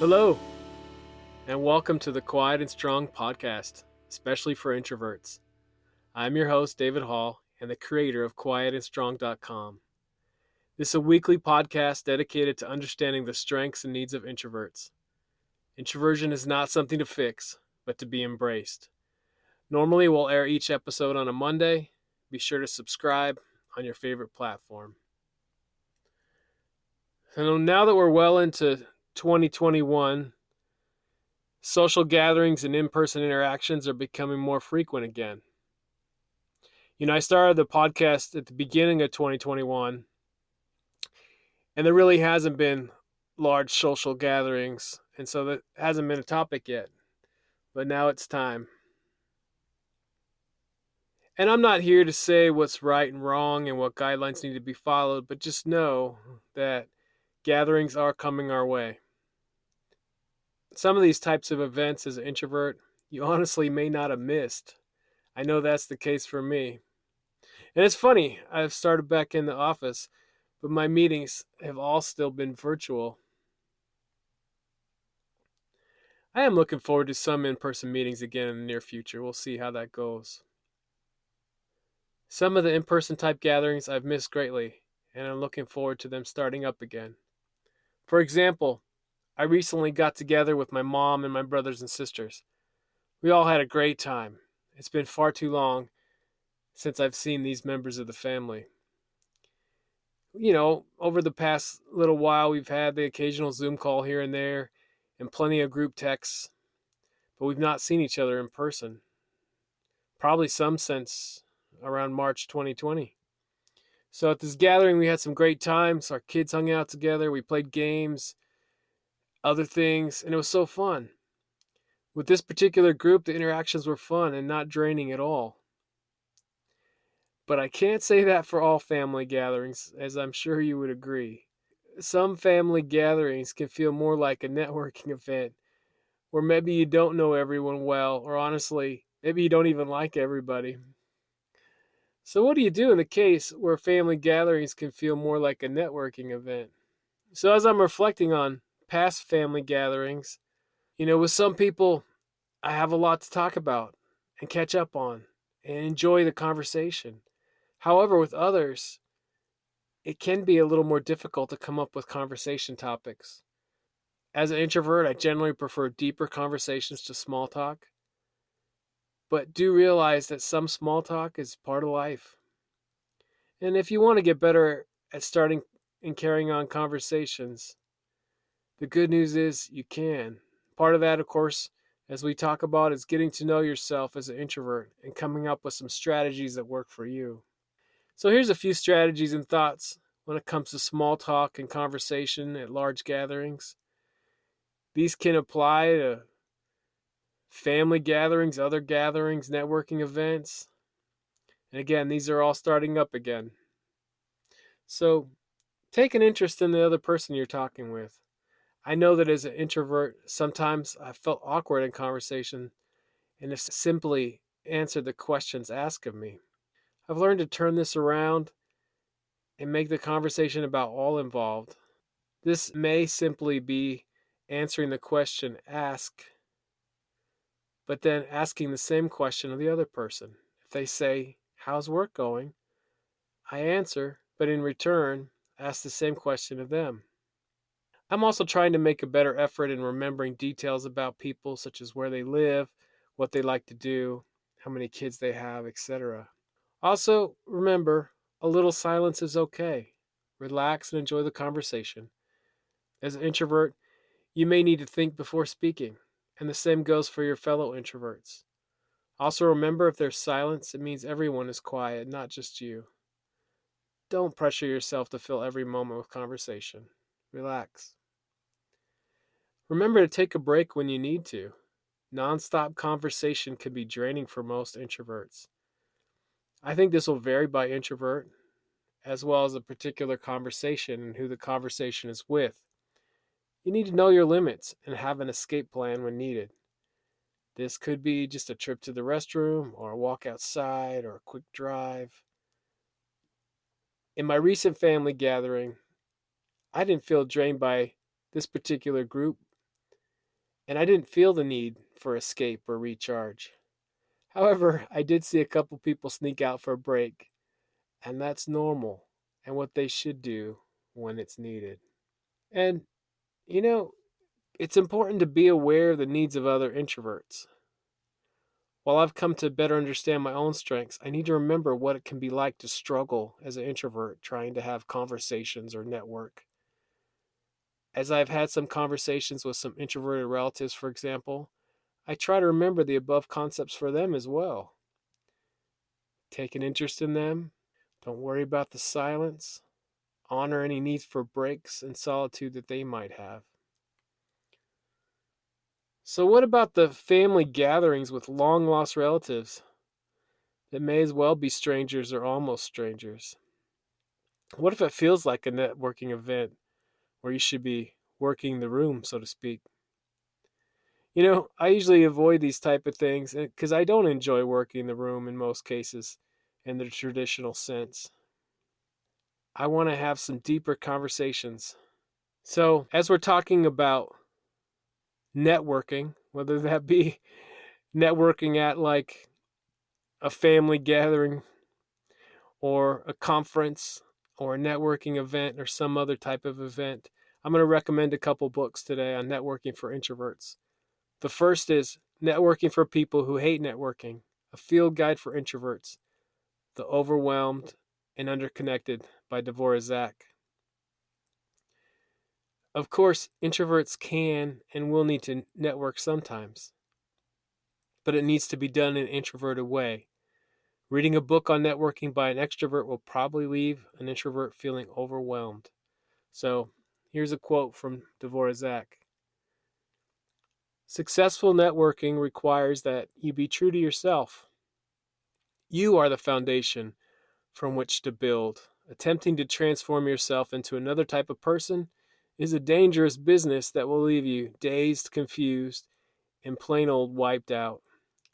Hello, and welcome to the Quiet and Strong podcast, especially for introverts. I'm your host, David Hall, and the creator of quietandstrong.com. This is a weekly podcast dedicated to understanding the strengths and needs of introverts. Introversion is not something to fix, but to be embraced. Normally, we'll air each episode on a Monday. Be sure to subscribe on your favorite platform. So now that we're well into 2021, social gatherings and in-person interactions are becoming more frequent again. I started the podcast at the beginning of 2021, and there really hasn't been large social gatherings, and so that hasn't been a topic yet. But now it's time. And I'm not here to say what's right and wrong and what guidelines need to be followed, but just know that gatherings are coming our way. Some of these types of events as an introvert, you honestly may not have missed. I know that's the case for me. And it's funny, I've started back in the office, but my meetings have all still been virtual. I am looking forward to some in-person meetings again in the near future. We'll see how that goes. Some of the in-person type gatherings I've missed greatly, and I'm looking forward to them starting up again. For example, I recently got together with my mom and my brothers and sisters. We all had a great time. It's been far too long since I've seen these members of the family. Over the past little while, we've had the occasional Zoom call here and there and plenty of group texts, but we've not seen each other in person. Probably some since around March 2020. So at this gathering, we had some great times. Our kids hung out together. We played games, other things, and it was so fun. With this particular group, the interactions were fun and not draining at all. But I can't say that for all family gatherings, as I'm sure you would agree. Some family gatherings can feel more like a networking event where maybe you don't know everyone well, or honestly, maybe you don't even like everybody. So what do you do in the case where family gatherings can feel more like a networking event? So as I'm reflecting on past family gatherings, with some people, I have a lot to talk about and catch up on and enjoy the conversation. However, with others, it can be a little more difficult to come up with conversation topics. As an introvert, I generally prefer deeper conversations to small talk, but do realize that some small talk is part of life. And if you want to get better at starting and carrying on conversations, the good news is you can. Part of that, of course, as we talk about, is getting to know yourself as an introvert and coming up with some strategies that work for you. So here's a few strategies and thoughts when it comes to small talk and conversation at large gatherings. These can apply to family gatherings, other gatherings, networking events. And again, these are all starting up again. So take an interest in the other person you're talking with. I know that as an introvert, sometimes I felt awkward in conversation and have simply answered the questions asked of me. I've learned to turn this around and make the conversation about all involved. This may simply be answering the question asked, but then asking the same question of the other person. If they say, "How's work going?" I answer, but in return, ask the same question of them. I'm also trying to make a better effort in remembering details about people, such as where they live, what they like to do, how many kids they have, etc. Also, remember, a little silence is okay. Relax and enjoy the conversation. As an introvert, you may need to think before speaking, and the same goes for your fellow introverts. Also remember, if there's silence, it means everyone is quiet, not just you. Don't pressure yourself to fill every moment with conversation. Relax. Remember to take a break when you need to. Non-stop conversation can be draining for most introverts. I think this will vary by introvert, as well as a particular conversation and who the conversation is with. You need to know your limits and have an escape plan when needed. This could be just a trip to the restroom, or a walk outside, or a quick drive. In my recent family gathering, I didn't feel drained by this particular group, and I didn't feel the need for escape or recharge. However, I did see a couple people sneak out for a break, and that's normal and what they should do when it's needed. And, you know, it's important to be aware of the needs of other introverts. While I've come to better understand my own strengths, I need to remember what it can be like to struggle as an introvert trying to have conversations or network. As I've had some conversations with some introverted relatives, for example, I try to remember the above concepts for them as well. Take an interest in them, don't worry about the silence, honor any needs for breaks and solitude that they might have. So, what about the family gatherings with long lost relatives that may as well be strangers or almost strangers? What if it feels like a networking event where you should be working the room, so to speak? I usually avoid these type of things because I don't enjoy working the room in most cases in the traditional sense. I want to have some deeper conversations. So, as we're talking about networking, whether that be networking at like a family gathering or a conference or a networking event or some other type of event, I'm going to recommend a couple books today on networking for introverts. The first is Networking for People Who Hate Networking, a field guide for introverts, The Overwhelmed and Underconnected by Dvorak. Of course, introverts can and will need to network sometimes, but it needs to be done in an introverted way. Reading a book on networking by an extrovert will probably leave an introvert feeling overwhelmed. So, here's a quote from Dvorak. Successful networking requires that you be true to yourself. You are the foundation from which to build. Attempting to transform yourself into another type of person is a dangerous business that will leave you dazed, confused, and plain old wiped out.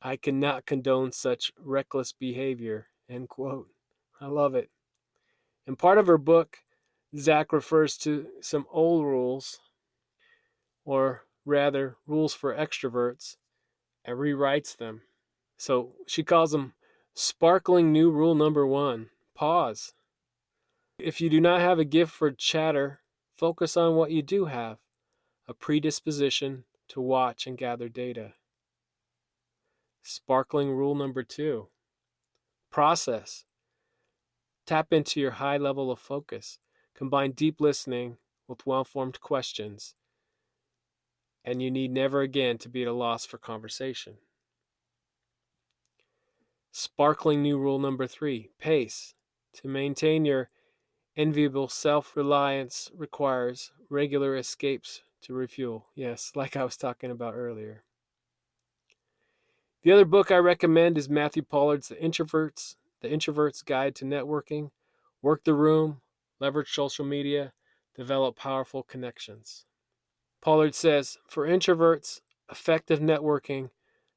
I cannot condone such reckless behavior. End quote. I love it. In part of her book, Zach refers to some old rules, or rather, rules for extroverts, and rewrites them. So she calls them sparkling new rule number one: pause. If you do not have a gift for chatter, focus on what you do have: a predisposition to watch and gather data. Sparkling rule number two: process. Tap into your high level of focus. Combine deep listening with well formed questions, and you need never again to be at a loss for conversation. Sparkling new rule number three: pace. To maintain your enviable self reliance requires regular escapes to refuel. Yes, like I was talking about earlier. The other book I recommend is Matthew Pollard's The Introvert's Guide to Networking. Work the room, leverage social media, develop powerful connections. Pollard says, for introverts, effective networking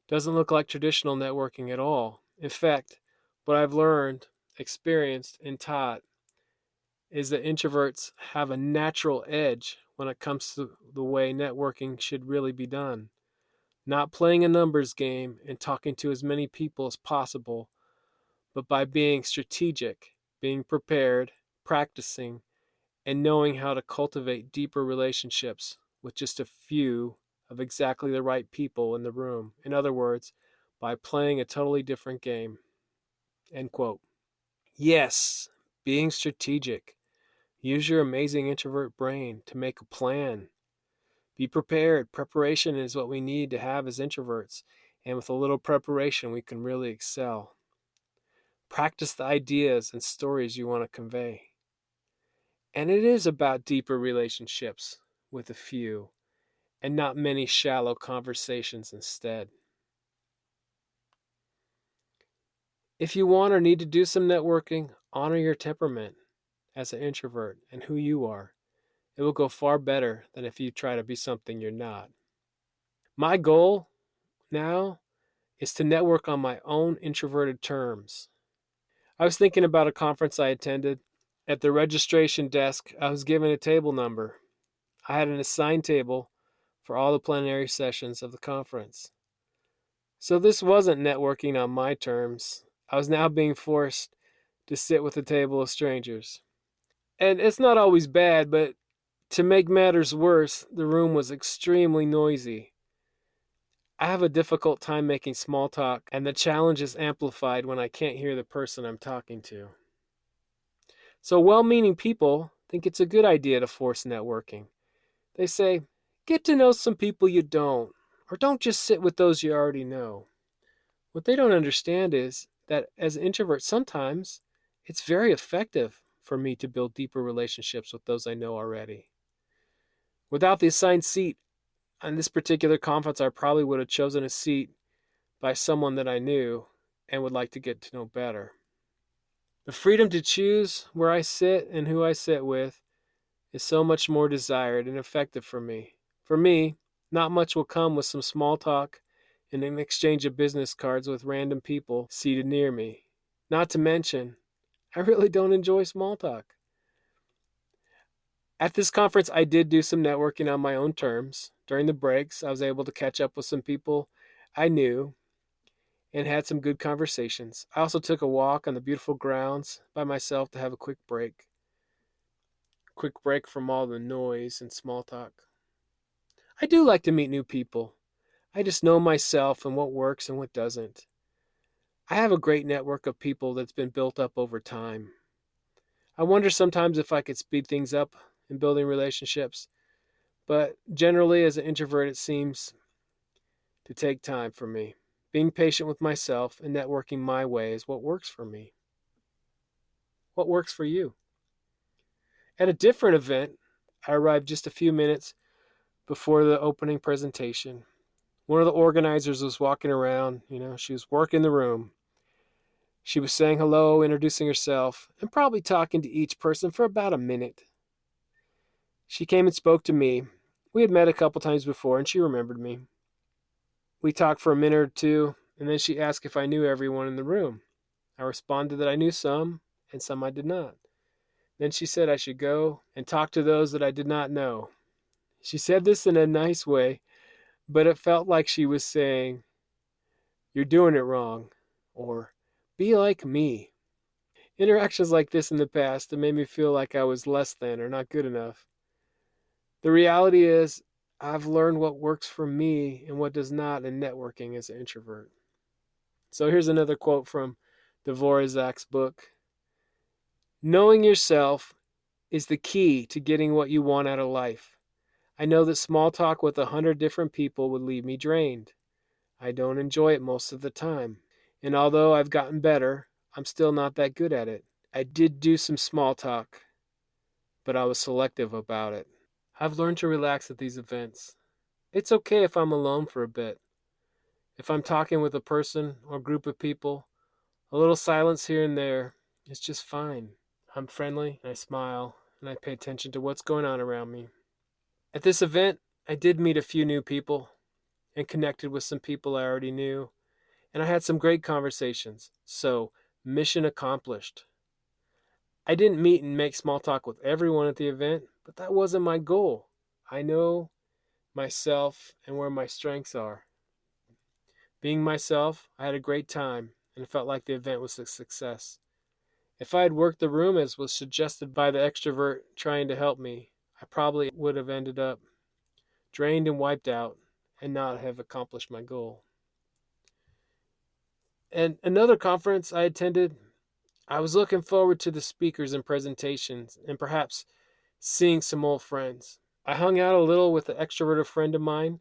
doesn't look like traditional networking at all. In fact, what I've learned, experienced, and taught is that introverts have a natural edge when it comes to the way networking should really be done. Not playing a numbers game and talking to as many people as possible, but by being strategic, being prepared, practicing, and knowing how to cultivate deeper relationships with just a few of exactly the right people in the room. In other words, by playing a totally different game. End quote. Yes, being strategic. Use your amazing introvert brain to make a plan. Be prepared. Preparation is what we need to have as introverts. And with a little preparation, we can really excel. Practice the ideas and stories you want to convey. And it is about deeper relationships with a few and not many shallow conversations instead. If you want or need to do some networking, honor your temperament as an introvert and who you are. It will go far better than if you try to be something you're not. My goal now is to network on my own introverted terms. I was thinking about a conference I attended. At the registration desk, I was given a table number. I had an assigned table, for all the plenary sessions of the conference. So this wasn't networking on my terms. I was now being forced to sit with a table of strangers. And it's not always bad, but to make matters worse, the room was extremely noisy. I have a difficult time making small talk, and the challenge is amplified when I can't hear the person I'm talking to. So, well meaning people think it's a good idea to force networking. They say, get to know some people you don't, or don't just sit with those you already know. What they don't understand is that as an introvert, sometimes it's very effective for me to build deeper relationships with those I know already. Without the assigned seat on this particular conference, I probably would have chosen a seat by someone that I knew and would like to get to know better. The freedom to choose where I sit and who I sit with is so much more desired and effective for me. For me, not much will come with some small talk and an exchange of business cards with random people seated near me. Not to mention, I really don't enjoy small talk. At this conference, I did do some networking on my own terms. During the breaks, I was able to catch up with some people I knew and had some good conversations. I also took a walk on the beautiful grounds by myself to have a quick break. Quick break from all the noise and small talk. I do like to meet new people. I just know myself and what works and what doesn't. I have a great network of people that's been built up over time. I wonder sometimes if I could speed things up in building relationships, but generally, as an introvert, it seems to take time for me. Being patient with myself and networking my way is what works for me. What works for you? At a different event, I arrived just a few minutes before the opening presentation. One of the organizers was walking around, she was working the room. She was saying hello, introducing herself, and probably talking to each person for about a minute. She came and spoke to me. We had met a couple times before, and she remembered me. We talked for a minute or two, and then she asked if I knew everyone in the room. I responded that I knew some, and some I did not. Then she said I should go and talk to those that I did not know. She said this in a nice way, but it felt like she was saying, "You're doing it wrong," or "Be like me." Interactions like this in the past have made me feel like I was less than or not good enough. The reality is, I've learned what works for me and what does not in networking as an introvert. So here's another quote from Dvorak's book. Knowing yourself is the key to getting what you want out of life. I know that small talk with 100 different people would leave me drained. I don't enjoy it most of the time. And although I've gotten better, I'm still not that good at it. I did do some small talk, but I was selective about it. I've learned to relax at these events. It's okay if I'm alone for a bit. If I'm talking with a person or group of people, a little silence here and there is just fine. I'm friendly, I smile, and I pay attention to what's going on around me. At this event, I did meet a few new people and connected with some people I already knew, and I had some great conversations. So, mission accomplished. I didn't meet and make small talk with everyone at the event, but that wasn't my goal. I know myself and where my strengths are. Being myself, I had a great time and felt like the event was a success. If I had worked the room as was suggested by the extrovert trying to help me, I probably would have ended up drained and wiped out and not have accomplished my goal. And another conference I attended, I was looking forward to the speakers and presentations and perhaps seeing some old friends. I hung out a little with an extroverted friend of mine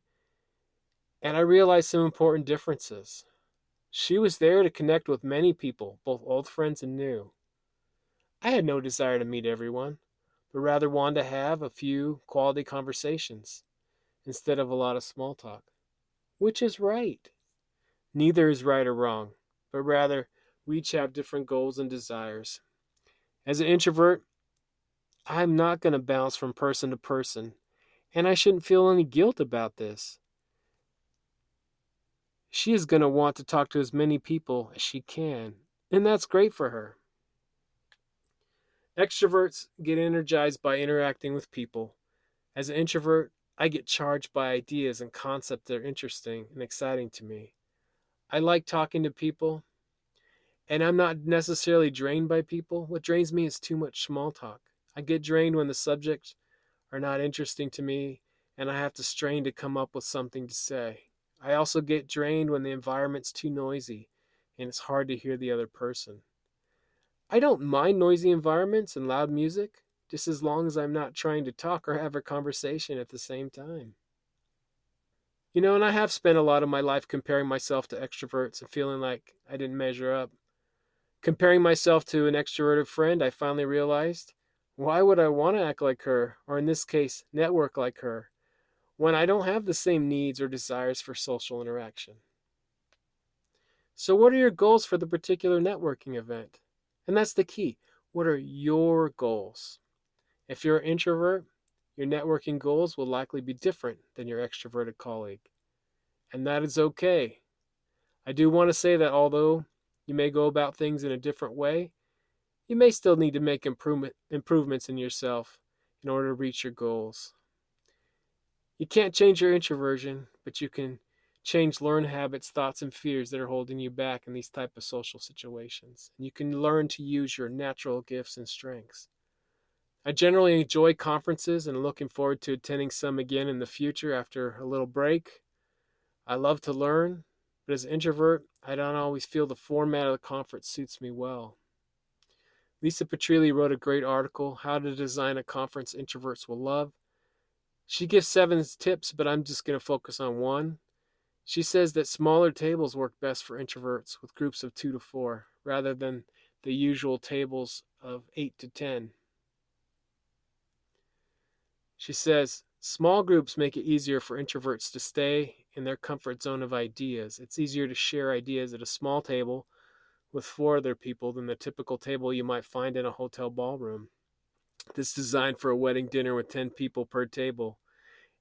and I realized some important differences. She was there to connect with many people, both old friends and new. I had no desire to meet everyone, but rather wanted to have a few quality conversations instead of a lot of small talk. Which is right? Neither is right or wrong, but rather we each have different goals and desires. As an introvert, I'm not going to bounce from person to person, and I shouldn't feel any guilt about this. She is going to want to talk to as many people as she can, and that's great for her. Extroverts get energized by interacting with people. As an introvert, I get charged by ideas and concepts that are interesting and exciting to me. I like talking to people, and I'm not necessarily drained by people. What drains me is too much small talk. I get drained when the subjects are not interesting to me and I have to strain to come up with something to say. I also get drained when the environment's too noisy and it's hard to hear the other person. I don't mind noisy environments and loud music, just as long as I'm not trying to talk or have a conversation at the same time. And I have spent a lot of my life comparing myself to extroverts and feeling like I didn't measure up. Comparing myself to an extroverted friend, I finally realized, why would I want to act like her, or in this case, network like her, when I don't have the same needs or desires for social interaction? So, what are your goals for the particular networking event? And that's the key. What are your goals? If you're an introvert, your networking goals will likely be different than your extroverted colleague. And that is okay. I do want to say that although you may go about things in a different way, you may still need to make improvements in yourself in order to reach your goals. You can't change your introversion, but you can change learned habits, thoughts, and fears that are holding you back in these type of social situations. And you can learn to use your natural gifts and strengths. I generally enjoy conferences and looking forward to attending some again in the future after a little break. I love to learn, but as an introvert, I don't always feel the format of the conference suits me well. Lisa Petrilli wrote a great article, How to Design a Conference Introverts Will Love. She gives 7 tips, but I'm just going to focus on one. She says that smaller tables work best for introverts with groups of 2 to 4, rather than the usual tables of 8 to 10. She says, small groups make it easier for introverts to stay in their comfort zone of ideas. It's easier to share ideas at a small table with 4 other people than the typical table you might find in a hotel ballroom. This is designed for a wedding dinner with 10 people per table.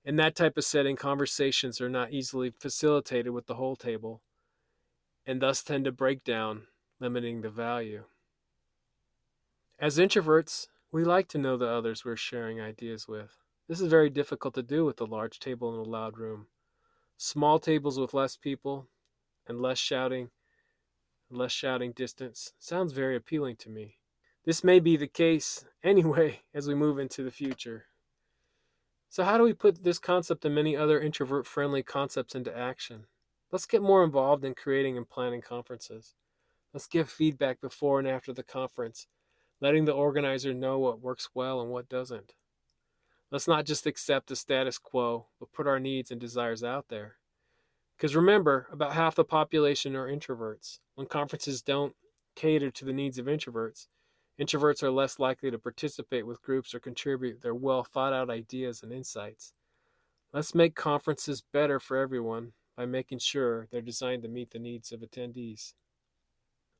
In that type of setting, conversations are not easily facilitated with the whole table and thus tend to break down, limiting the value. As introverts, we like to know the others we're sharing ideas with. This is very difficult to do with a large table in a loud room. Small tables with less people and less shouting distance sounds very appealing to me. This may be the case anyway as we move into the future. So how do we put this concept and many other introvert-friendly concepts into action? Let's get more involved in creating and planning conferences. Let's give feedback before and after the conference, letting the organizer know what works well and what doesn't. Let's not just accept the status quo, but put our needs and desires out there. Because remember, about half the population are introverts. When conferences don't cater to the needs of introverts, introverts are less likely to participate with groups or contribute their well thought out ideas and insights. Let's make conferences better for everyone by making sure they're designed to meet the needs of attendees.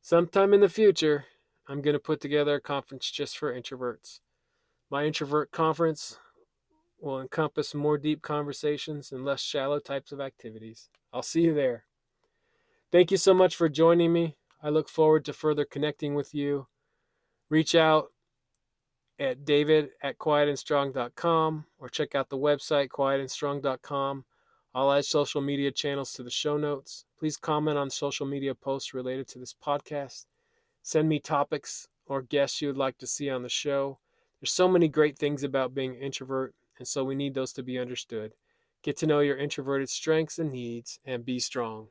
Sometime in the future, I'm going to put together a conference just for introverts. My introvert conference will encompass more deep conversations and less shallow types of activities. I'll see you there. Thank you so much for joining me. I look forward to further connecting with you. Reach out at david@quietandstrong.com or check out the website quietandstrong.com. I'll add social media channels to the show notes. Please comment on social media posts related to this podcast. Send me topics or guests you would like to see on the show. There's so many great things about being an introvert, and so we need those to be understood. Get to know your introverted strengths and needs, and be strong.